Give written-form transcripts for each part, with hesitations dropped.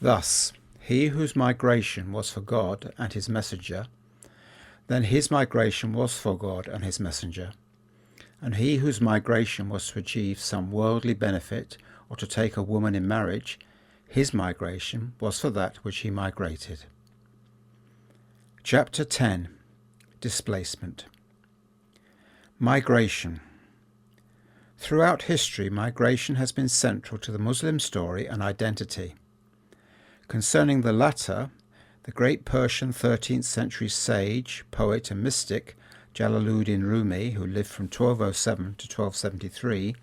Thus, he whose migration was for God and his messenger, then his migration was for God and his messenger. And he whose migration was to achieve some worldly benefit or to take a woman in marriage, his migration was for that which he migrated. Chapter 10. Displacement. Migration. Throughout history, migration has been central to the Muslim story and identity. Concerning the latter, the great Persian 13th century sage, poet and mystic Jalaluddin Rumi, who lived from 1207 to 1273,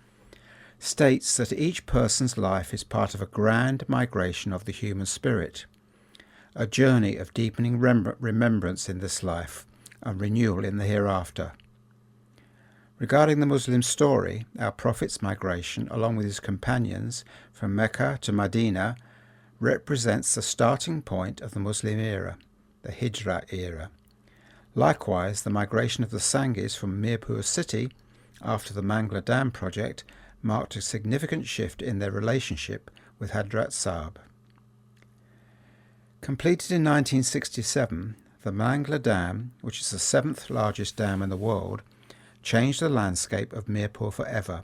states that each person's life is part of a grand migration of the human spirit, a journey of deepening remembrance in this life and renewal in the hereafter. Regarding the Muslim story, our Prophet's migration, along with his companions from Mecca to Medina, represents the starting point of the Muslim era, the Hijra era. Likewise, the migration of the Sangis from Mirpur city after the Mangla Dam project marked a significant shift in their relationship with Hadrat Sahib. Completed in 1967, the Mangla Dam, which is the 7th largest dam in the world, changed the landscape of Mirpur forever.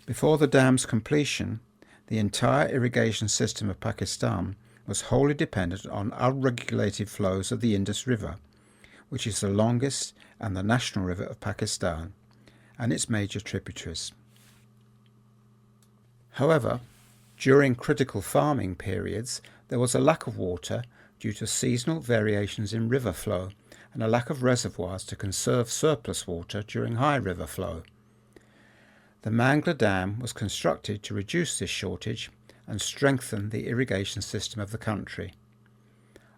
Before the dam's completion, the entire irrigation system of Pakistan was wholly dependent on unregulated flows of the Indus River, which is the longest and the national river of Pakistan, and its major tributaries. However, during critical farming periods, there was a lack of water due to seasonal variations in river flow and a lack of reservoirs to conserve surplus water during high river flow. The Mangla Dam was constructed to reduce this shortage and strengthen the irrigation system of the country.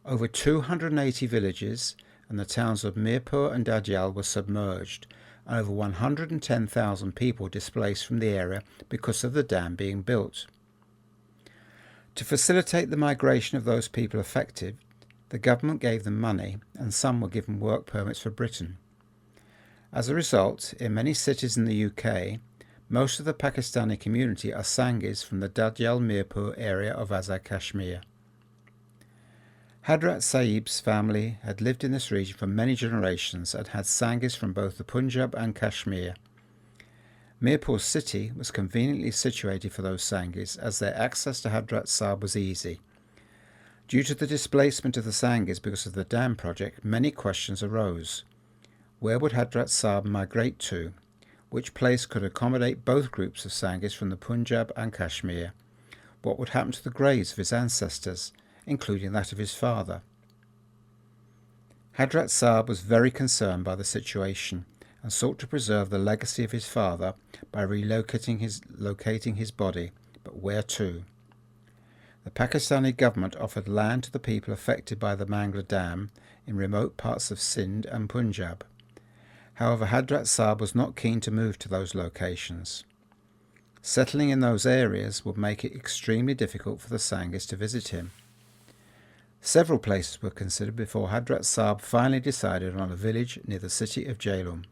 Over 280 villages and the towns of Mirpur and Dadyal were submerged, and over 110,000 people displaced from the area because of the dam being built. To facilitate the migration of those people affected, the government gave them money, and some were given work permits for Britain. As a result, in many cities in the UK, most of the Pakistani community are Sangis from the Dadyal Mirpur area of Azad Kashmir. Hadrat Sahib's family had lived in this region for many generations and had Sangis from both the Punjab and Kashmir. Mirpur city was conveniently situated for those Sangis as their access to Hadrat Sahib was easy. Due to the displacement of the Sangis because of the dam project, many questions arose. Where would Hadrat Sahib migrate to? Which place could accommodate both groups of Sangis from the Punjab and Kashmir? What would happen to the graves of his ancestors, including that of his father? Hadrat Sahib was very concerned by the situation and sought to preserve the legacy of his father by locating his body, but where to? The Pakistani government offered land to the people affected by the Mangla Dam in remote parts of Sindh and Punjab. However, Hadrat Sahib was not keen to move to those locations. Settling in those areas would make it extremely difficult for the Sangis to visit him. Several places were considered before Hadrat Sahib finally decided on a village near the city of Jhelum.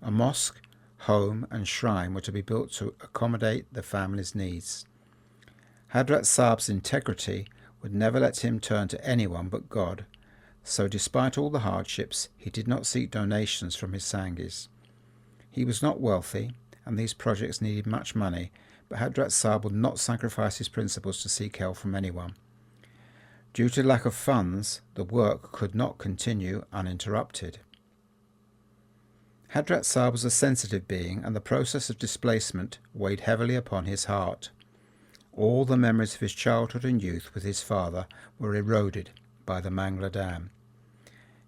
A mosque, home and shrine were to be built to accommodate the family's needs. Hadrat Sahib's integrity would never let him turn to anyone but God, so despite all the hardships, he did not seek donations from his Sangis. He was not wealthy, and these projects needed much money, but Hadrat Sahib would not sacrifice his principles to seek help from anyone. Due to lack of funds, the work could not continue uninterrupted. Hadrat Sahib was a sensitive being, and the process of displacement weighed heavily upon his heart. All the memories of his childhood and youth with his father were eroded by the Mangla Dam.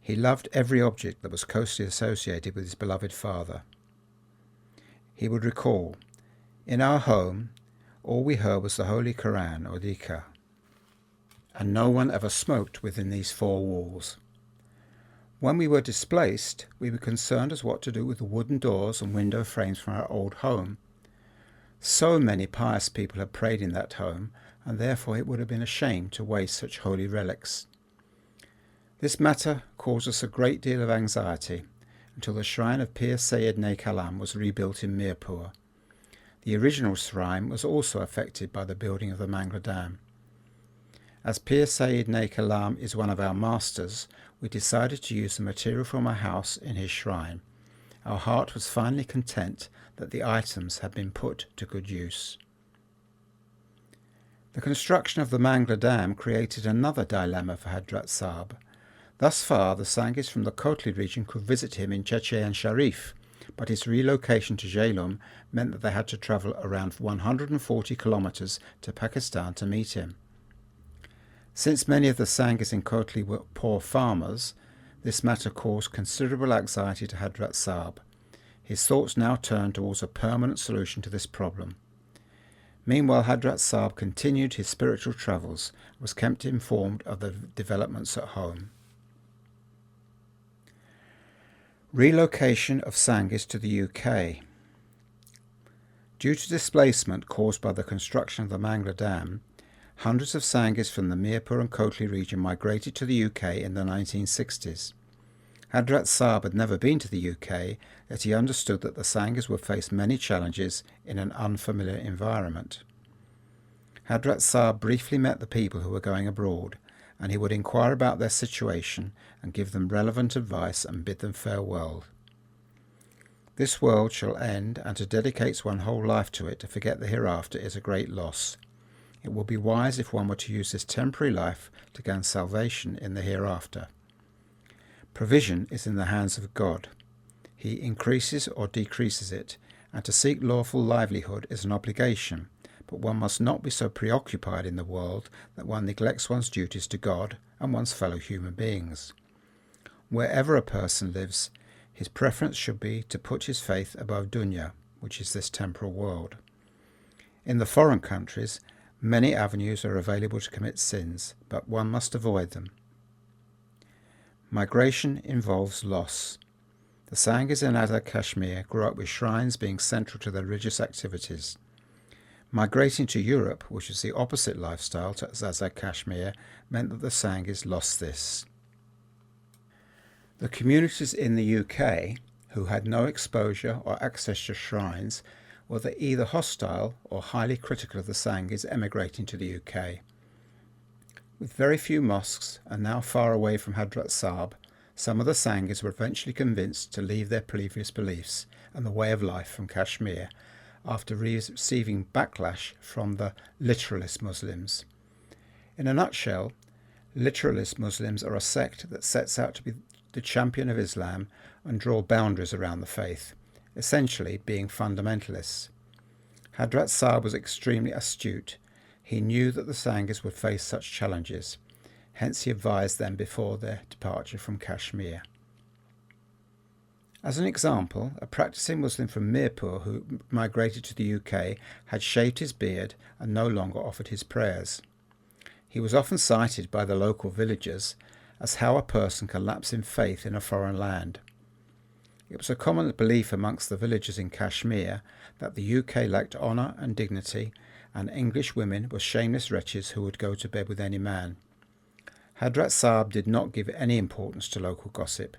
He loved every object that was closely associated with his beloved father. He would recall, "In our home, all we heard was the Holy Quran or Dhikr, and no one ever smoked within these four walls. When we were displaced, we were concerned as what to do with the wooden doors and window frames from our old home. So many pious people had prayed in that home, and therefore it would have been a shame to waste such holy relics. This matter caused us a great deal of anxiety until the shrine of Pir Sayyid Ne Kalam was rebuilt in Mirpur. The original shrine was also affected by the building of the Mangla Dam. As Pir Said Ne Kalam is one of our masters, we decided to use the material from our house in his shrine. Our heart was finally content that the items had been put to good use. The construction of the Mangla Dam created another dilemma for Hadrat Sahib. Thus far, the Sanghis from the Kotli region could visit him in Chechen Sharif, but his relocation to Jhelum meant that they had to travel around 140 kilometres to Pakistan to meet him. Since many of the Sanghis in Kotli were poor farmers, this matter caused considerable anxiety to Hadrat Sahib. His thoughts now turned towards a permanent solution to this problem. Meanwhile, Hadrat Sahib continued his spiritual travels and was kept informed of the developments at home. Relocation of Sanghis to the UK. Due to displacement caused by the construction of the Mangla Dam, hundreds of Sanghis from the Mirpur and Kotli region migrated to the UK in the 1960s. Hadrat Sahib had never been to the UK, yet he understood that the Sanghis would face many challenges in an unfamiliar environment. Hadrat Sahib briefly met the people who were going abroad, and he would inquire about their situation and give them relevant advice and bid them farewell. This world shall end, and to dedicate one's whole life to it to forget the hereafter is a great loss. It would be wise if one were to use this temporary life to gain salvation in the hereafter. Provision is in the hands of God. He increases or decreases it, and to seek lawful livelihood is an obligation, but one must not be so preoccupied in the world that one neglects one's duties to God and one's fellow human beings. Wherever a person lives, his preference should be to put his faith above dunya, which is this temporal world. In the foreign countries, many avenues are available to commit sins, but one must avoid them. Migration involves loss. The Sanghis in Azad Kashmir grew up with shrines being central to their religious activities. Migrating to Europe, which is the opposite lifestyle to Azad Kashmir, meant that the Sanghis lost this. The communities in the UK who had no exposure or access to shrines were either hostile or highly critical of the Sanghis emigrating to the UK. With very few mosques and now far away from Hadrat Sahib, some of the Sanghis were eventually convinced to leave their previous beliefs and the way of life from Kashmir after receiving backlash from the literalist Muslims. In a nutshell, literalist Muslims are a sect that sets out to be the champion of Islam and draw boundaries around the faith, essentially being fundamentalists. Hadrat Sahib was extremely astute. He knew that the Sanghis would face such challenges, hence he advised them before their departure from Kashmir. As an example, a practicing Muslim from Mirpur who migrated to the UK had shaved his beard and no longer offered his prayers. He was often cited by the local villagers as how a person can lapse in faith in a foreign land. It was a common belief amongst the villagers in Kashmir that the UK lacked honour and dignity, and English women were shameless wretches who would go to bed with any man. Hadrat Sahib did not give any importance to local gossip.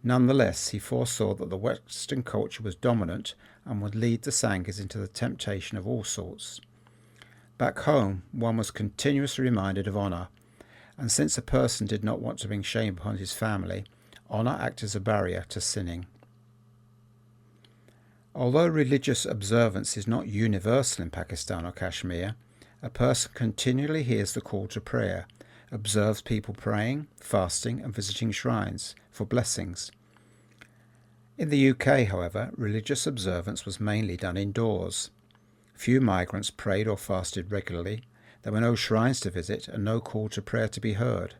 Nonetheless, he foresaw that the Western culture was dominant and would lead the Sanghis into the temptation of all sorts. Back home, one was continuously reminded of honour, and since a person did not want to bring shame upon his family, honour acted as a barrier to sinning. Although religious observance is not universal in Pakistan or Kashmir, a person continually hears the call to prayer, observes people praying, fasting and visiting shrines for blessings. In the UK, however, religious observance was mainly done indoors. Few migrants prayed or fasted regularly. There were no shrines to visit and no call to prayer to be heard.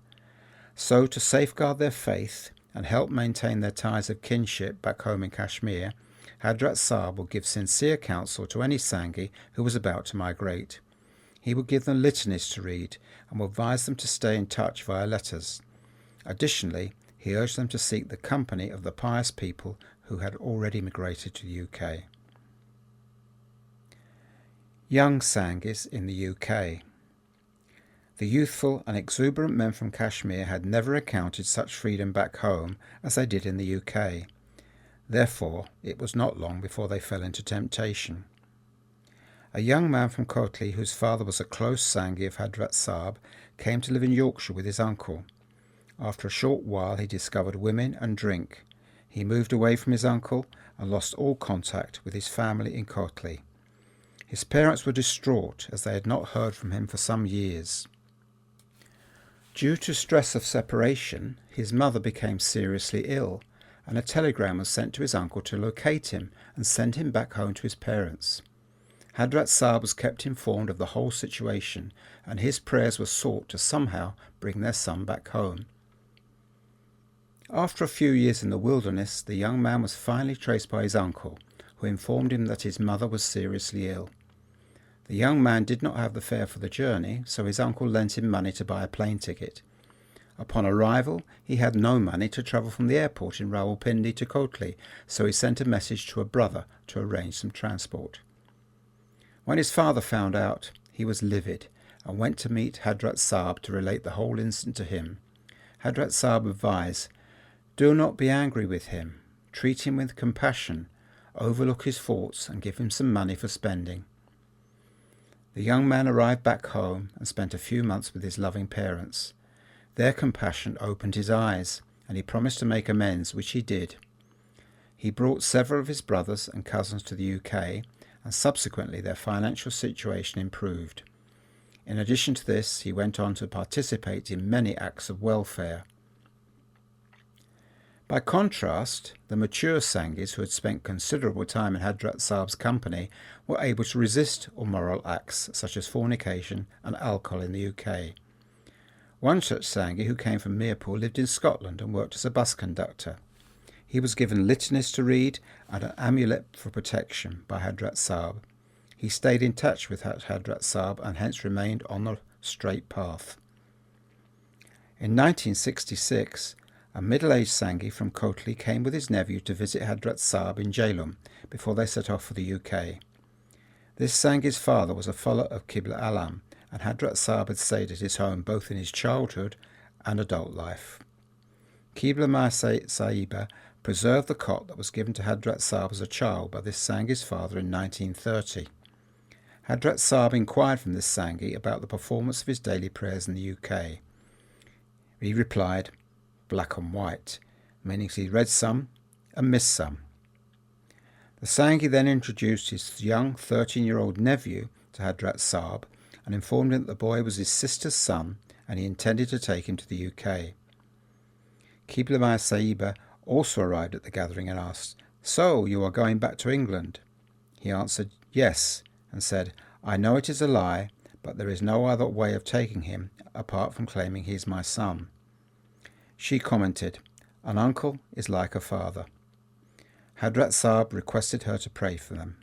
So, to safeguard their faith and help maintain their ties of kinship back home in Kashmir, Hadrat Sahib would give sincere counsel to any Sanghi who was about to migrate. He would give them litanies to read and would advise them to stay in touch via letters. Additionally, he urged them to seek the company of the pious people who had already migrated to the UK. Young Sanghis in the UK. The youthful and exuberant men from Kashmir had never encountered such freedom back home as they did in the UK. Therefore, it was not long before they fell into temptation. A young man from Kotli, whose father was a close Sanghi of Hadrat Sahib, came to live in Yorkshire with his uncle. After a short while he discovered women and drink. He moved away from his uncle and lost all contact with his family in Kotli. His parents were distraught as they had not heard from him for some years. Due to stress of separation, his mother became seriously ill, and a telegram was sent to his uncle to locate him and send him back home to his parents. Hadrat Sahib was kept informed of the whole situation, and his prayers were sought to somehow bring their son back home. After a few years in the wilderness, the young man was finally traced by his uncle, who informed him that his mother was seriously ill. The young man did not have the fare for the journey, so his uncle lent him money to buy a plane ticket. Upon arrival, he had no money to travel from the airport in Rawalpindi to Kotli, so he sent a message to a brother to arrange some transport. When his father found out, he was livid and went to meet Hadrat Sahib to relate the whole incident to him. Hadrat Sahib advised, "Do not be angry with him. Treat him with compassion, overlook his faults and give him some money for spending." The young man arrived back home and spent a few months with his loving parents. Their compassion opened his eyes, and he promised to make amends, which he did. He brought several of his brothers and cousins to the UK, and subsequently their financial situation improved. In addition to this, he went on to participate in many acts of welfare. By contrast, the mature Sanghis who had spent considerable time in Hadrat Sahib's company were able to resist immoral acts such as fornication and alcohol in the UK. One such Sanghi who came from Mirpur lived in Scotland and worked as a bus conductor. He was given litanies to read and an amulet for protection by Hadrat Sahib. He stayed in touch with Hadrat Sahib and hence remained on the straight path. In 1966, a middle-aged Sanghi from Kotli came with his nephew to visit Hadrat Sahib in Jhelum before they set off for the UK. This Sanghi's father was a follower of Qibla Alam, and Hadrat Sahib had stayed at his home both in his childhood and adult life. Qibla Ma Sahiba preserved the cot that was given to Hadrat Sahib as a child by this Sanghi's father in 1930. Hadrat Sahib inquired from this Sanghi about the performance of his daily prayers in the UK. He replied, "Black and white," meaning he read some and missed some. The Sanghi then introduced his young 13-year-old nephew to Hadrat Sahib and informed him that the boy was his sister's son and he intended to take him to the UK. Qibla Ma Sahiba also arrived at the gathering and asked, "So, you are going back to England?" He answered, "Yes," and said, "I know it is a lie, but there is no other way of taking him apart from claiming he is my son." She commented, "An uncle is like a father." Hadrat Sahib requested her to pray for them.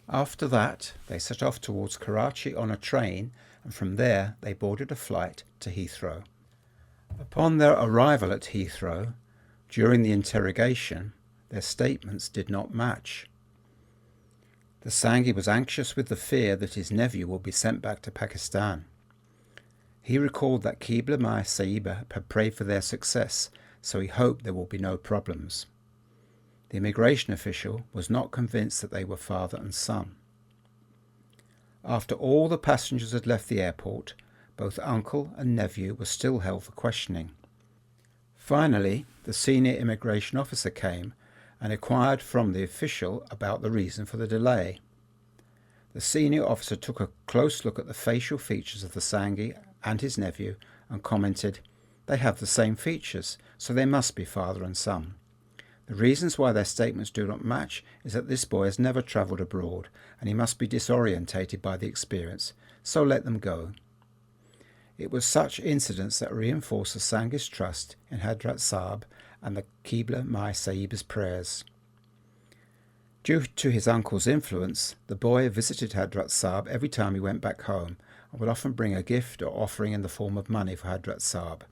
After that, they set off towards Karachi on a train, and from there they boarded a flight to Heathrow. Upon their arrival at Heathrow, during the interrogation, their statements did not match. The Sanghi was anxious with the fear that his nephew would be sent back to Pakistan. He recalled that Qibla Ma Sahiba had prayed for their success, so he hoped there would be no problems. The immigration official was not convinced that they were father and son. After all the passengers had left the airport, both uncle and nephew were still held for questioning. Finally, the senior immigration officer came and inquired from the official about the reason for the delay. The senior officer took a close look at the facial features of the Sanghi and his nephew and commented, "They have the same features, so they must be father and son. The reasons why their statements do not match is that this boy has never travelled abroad and he must be disorientated by the experience, so let them go." It was such incidents that reinforced the Sanghi's trust in Hadrat Sahib and the Qibla Ma Sahiba's prayers. Due to his uncle's influence, the boy visited Hadrat Sahib every time he went back home and would often bring a gift or offering in the form of money for Hadrat Sahib.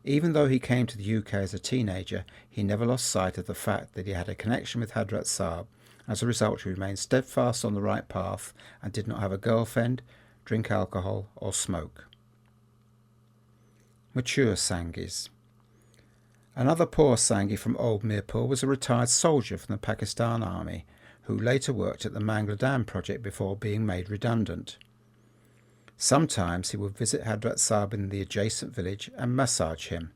Even though he came to the UK as a teenager, he never lost sight of the fact that he had a connection with Hadrat Sahib. As a result, he remained steadfast on the right path and did not have a girlfriend, drink alcohol or smoke. Mature Sanghis. Another poor Sanghi from Old Mirpur was a retired soldier from the Pakistan Army. who later worked at the Mangla Dam project before being made redundant. Sometimes he would visit Hadrat Sahib in the adjacent village and massage him.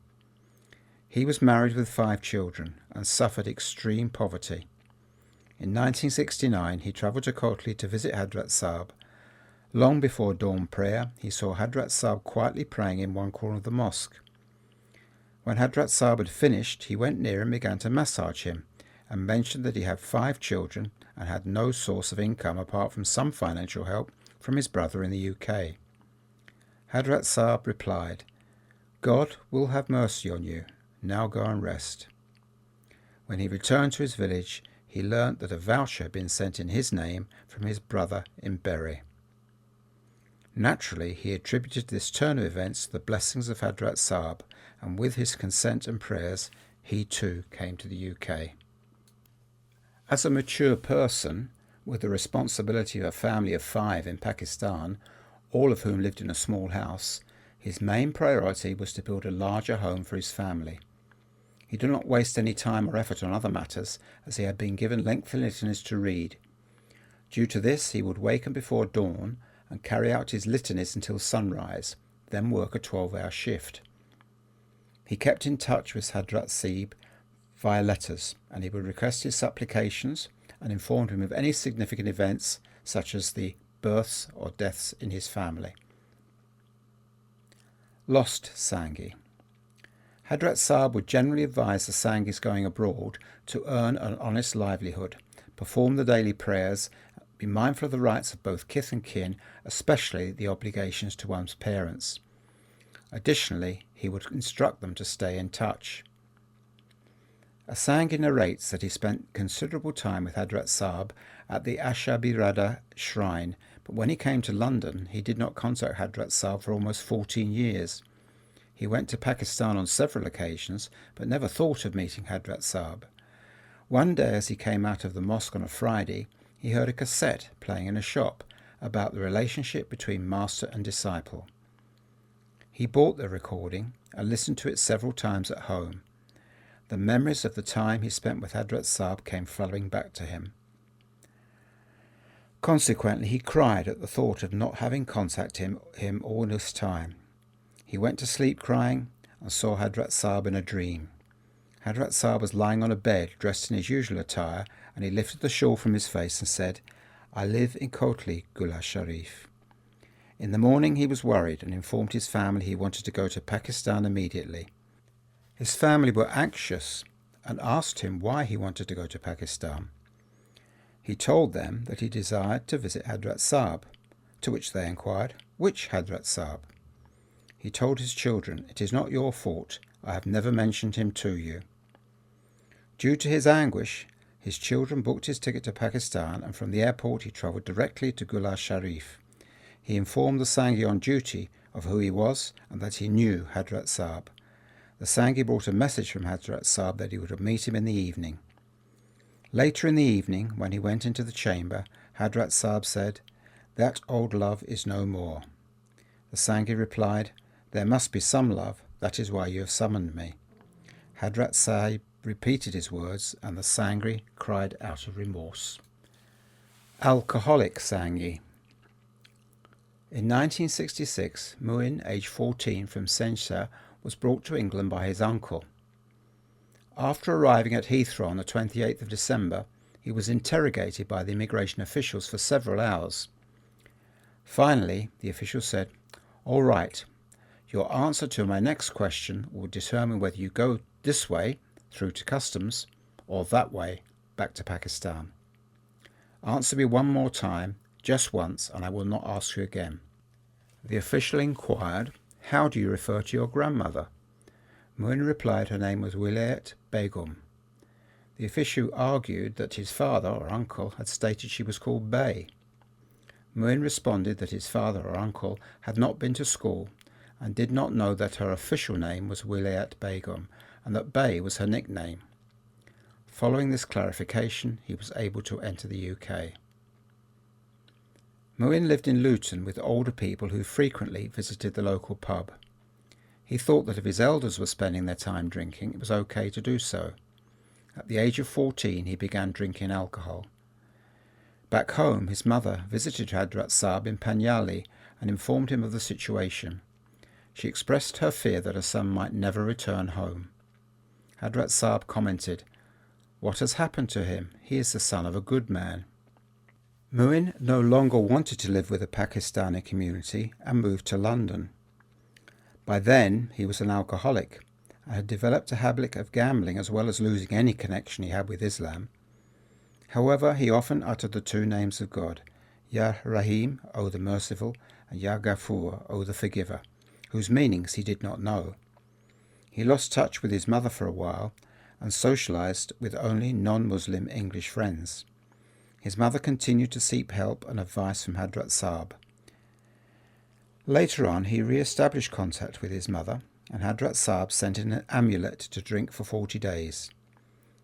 He was married with 5 children and suffered extreme poverty. In 1969, he travelled to Kotli to visit Hadrat Sahib. Long before dawn prayer, he saw Hadrat Sahib quietly praying in one corner of the mosque. When Hadrat Sahib had finished, he went near and began to massage him, and mentioned that he had 5 children and had no source of income apart from some financial help from his brother in the UK. Hadrat Sahib replied, "God will have mercy on you. Now go and rest." When he returned to his village, he learnt that a voucher had been sent in his name from his brother in Bury. Naturally, he attributed this turn of events to the blessings of Hadrat Sahib, and with his consent and prayers, he too came to the UK. As a mature person, with the responsibility of a family of 5 in Pakistan, all of whom lived in a small house, his main priority was to build a larger home for his family. He did not waste any time or effort on other matters, as he had been given lengthy litanies to read. Due to this, he would waken before dawn and carry out his litanies until sunrise, then work a 12-hour shift. He kept in touch with Hadrat Sahib via letters, and he would request his supplications and informed him of any significant events, such as the births or deaths in his family. Lost Sanghi. Hadrat Sahib would generally advise the Sanghis going abroad to earn an honest livelihood, perform the daily prayers, be mindful of the rights of both kith and kin, especially the obligations to one's parents. Additionally, he would instruct them to stay in touch. A Sanghi narrates that he spent considerable time with Hadrat Sahib at the Ashabirada shrine, but when he came to London, he did not contact Hadrat Sahib for almost 14 years. He went to Pakistan on several occasions, but never thought of meeting Hadrat Sahib. One day, as he came out of the mosque on a Friday, he heard a cassette playing in a shop about the relationship between master and disciple. He bought the recording and listened to it several times at home. The memories of the time he spent with Hadrat Sahib came flooding back to him. Consequently, he cried at the thought of not having contacted him all this time. He went to sleep crying and saw Hadrat Sahib in a dream. Hadrat Sahib was lying on a bed dressed in his usual attire, and he lifted the shawl from his face and said, "I live in Kotli, Gula Sharif." In the morning he was worried and informed his family he wanted to go to Pakistan immediately. His family were anxious and asked him why he wanted to go to Pakistan. He told them that he desired to visit Hadrat Sahib, to which they inquired, "Which Hadrat Sahib?" He told his children, "It is not your fault. I have never mentioned him to you." Due to his anguish, his children booked his ticket to Pakistan, and from the airport he travelled directly to Gula Sharif. He informed the Sanghi on duty of who he was and that he knew Hadrat Sahib. The Sanghi brought a message from Hadrat Sahib that he would meet him in the evening. Later in the evening, when he went into the chamber, Hadrat Sahib said, "That old love is no more." The Sanghi replied, "There must be some love, that is why you have summoned me." Hadrat Sahib repeated his words, and the Sanghi cried out of remorse. Alcoholic Sanghi. In 1966, Muin, aged 14, from Sensa, was brought to England by his uncle. After arriving at Heathrow on the 28th of December, he was interrogated by the immigration officials for several hours. Finally, the official said, "All right, your answer to my next question will determine whether you go this way, through to customs, or that way, back to Pakistan. Answer me one more time, just once, and I will not ask you again." The official inquired, "How do you refer to your grandmother?" Muin replied her name was Wilayat Begum. The official argued that his father or uncle had stated she was called Bey. Muin responded that his father or uncle had not been to school and did not know that her official name was Wilayat Begum and that Bey was her nickname. Following this clarification, he was able to enter the UK. Muin lived in Luton with older people who frequently visited the local pub. He thought that if his elders were spending their time drinking, it was okay to do so. At the age of 14, he began drinking alcohol. Back home, his mother visited Hadrat Sahib in Panjali and informed him of the situation. She expressed her fear that her son might never return home. Hadrat Sahib commented, "What has happened to him? He is the son of a good man." Muin no longer wanted to live with the Pakistani community and moved to London. By then, he was an alcoholic and had developed a habit of gambling as well as losing any connection he had with Islam. However, he often uttered the two names of God, Ya Rahim, O the Merciful, and Ya Ghafoor, O the Forgiver, whose meanings he did not know. He lost touch with his mother for a while and socialized with only non-Muslim English friends. His mother continued to seek help and advice from Hadrat Sahib. Later on, he re-established contact with his mother, and Hadrat Sahib sent in an amulet to drink for 40 days.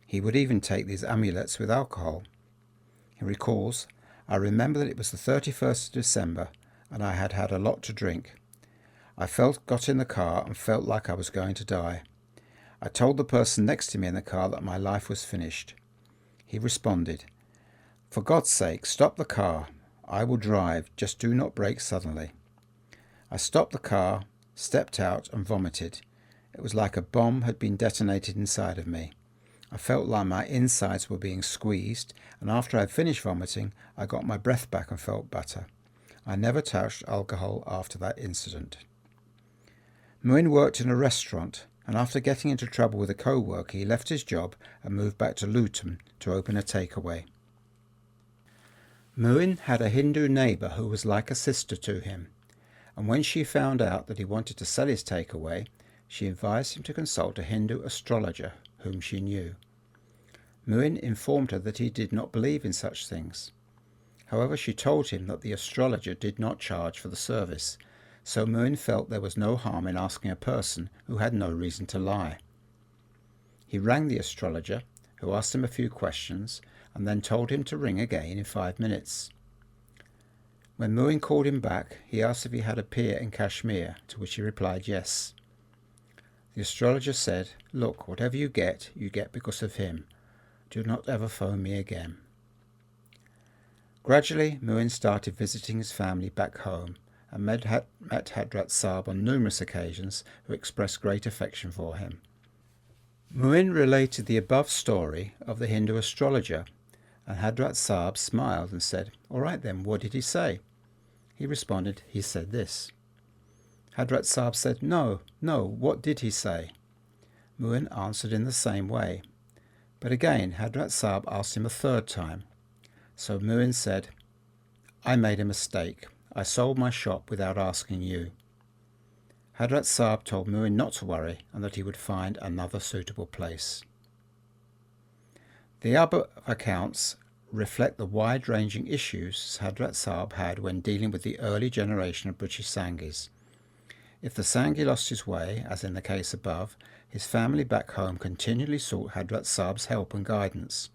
He would even take these amulets with alcohol. He recalls, "I remember that it was the 31st of December, and I had had a lot to drink. I got in the car and felt like I was going to die. I told the person next to me in the car that my life was finished. He responded, 'For God's sake, stop the car. I will drive, just do not brake suddenly.' I stopped the car, stepped out and vomited. It was like a bomb had been detonated inside of me. I felt like my insides were being squeezed, and after I had finished vomiting, I got my breath back and felt better. I never touched alcohol after that incident." Muin worked in a restaurant, and after getting into trouble with a co-worker, he left his job and moved back to Luton to open a takeaway. Muin had a Hindu neighbour who was like a sister to him, and when she found out that he wanted to sell his takeaway, she advised him to consult a Hindu astrologer whom she knew. Muin informed her that he did not believe in such things. However, she told him that the astrologer did not charge for the service, so Muin felt there was no harm in asking a person who had no reason to lie. He rang the astrologer, who asked him a few questions, and then told him to ring again in 5 minutes. When Muin called him back, he asked if he had a peer in Kashmir, to which he replied yes. The astrologer said, "Look, whatever you get because of him. Do not ever phone me again." Gradually, Muin started visiting his family back home and met Hadrat Sahib on numerous occasions, who expressed great affection for him. Muin related the above story of the Hindu astrologer, and Hadrat Sahib smiled and said, "All right then, what did he say?" He responded, "He said this." Hadrat Sahib said, No, what did he say?" Muin answered in the same way. But again, Hadrat Sahib asked him a third time. So Muin said, "I made a mistake. I sold my shop without asking you." Hadrat Sahib told Muin not to worry and that he would find another suitable place. The above accounts reflect the wide-ranging issues Hadrat Sahib had when dealing with the early generation of British Sanghis. If the Sanghi lost his way, as in the case above, his family back home continually sought Hadrat Sahib's help and guidance.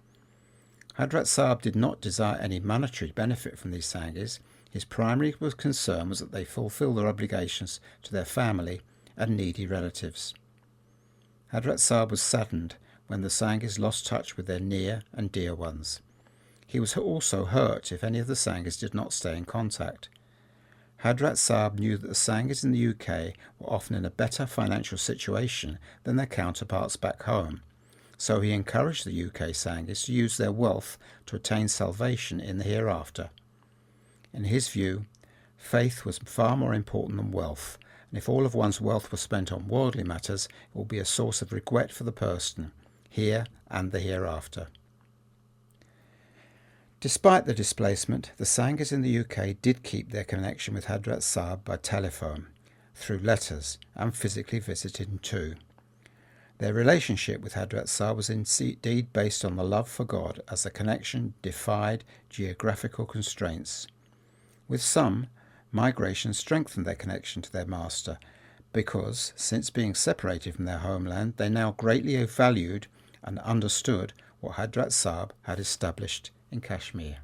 Hadrat Sahib did not desire any monetary benefit from these Sanghis. His primary concern was that they fulfill their obligations to their family and needy relatives. Hadrat Sahib was saddened when the Sanghis lost touch with their near and dear ones. He was also hurt if any of the Sanghis did not stay in contact. Hadrat Sahib knew that the Sanghis in the UK were often in a better financial situation than their counterparts back home, so he encouraged the UK Sanghis to use their wealth to attain salvation in the hereafter. In his view, faith was far more important than wealth, and if all of one's wealth was spent on worldly matters, it will be a source of regret for the person, here and the hereafter. Despite the displacement, the Sanghis in the UK did keep their connection with Hadrat Sahib by telephone, through letters, and physically visited him too. Their relationship with Hadrat Sahib was indeed based on the love for God, as the connection defied geographical constraints. With some, migration strengthened their connection to their master, because, since being separated from their homeland, they now greatly valued and understood what Hadrat Sahib had established in Kashmir.